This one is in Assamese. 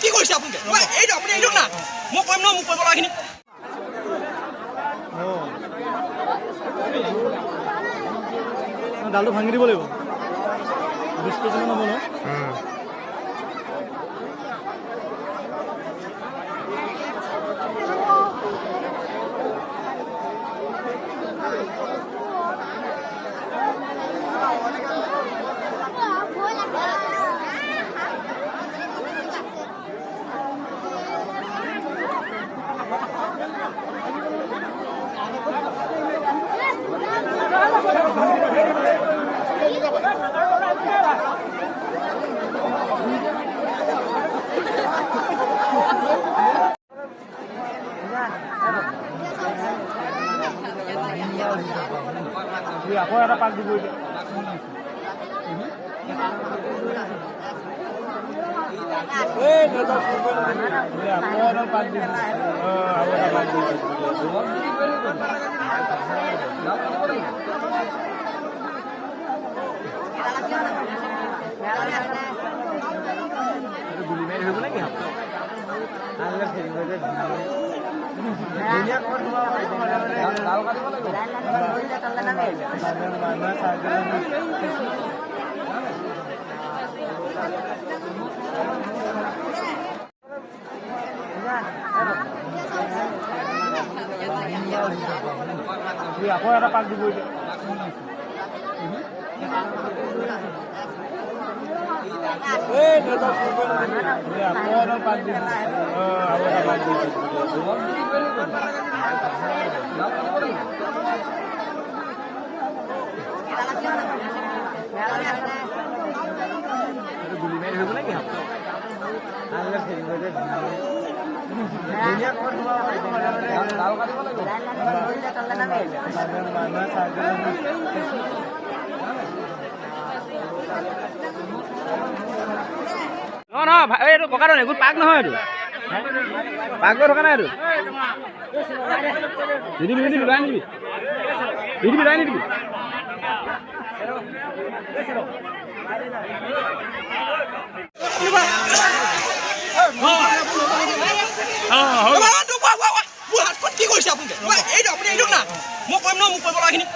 কি কৰিছে আপুনি এইটো আপুনি এইটো না মই কৰিম ন মোক কৰিব লগাখিনি ডালটো ভাঙি দিব লাগিব 20 কেজি মান হ'ব ন আকৌ এটা পাক দিব এতিয়া আকৌ এটা পাক দিব এতিয়া এইটো ককাটো নেগুত পাক নহয় এইটো পাক লৈ থকা নাই এইটো নিদিবি ওলাই নিদিবি ওলাই নিদিবি কি কৰিছে আপুনি এইটো আপুনি এইটো না মই কৰিম ন মোক কৰিব লগাখিনি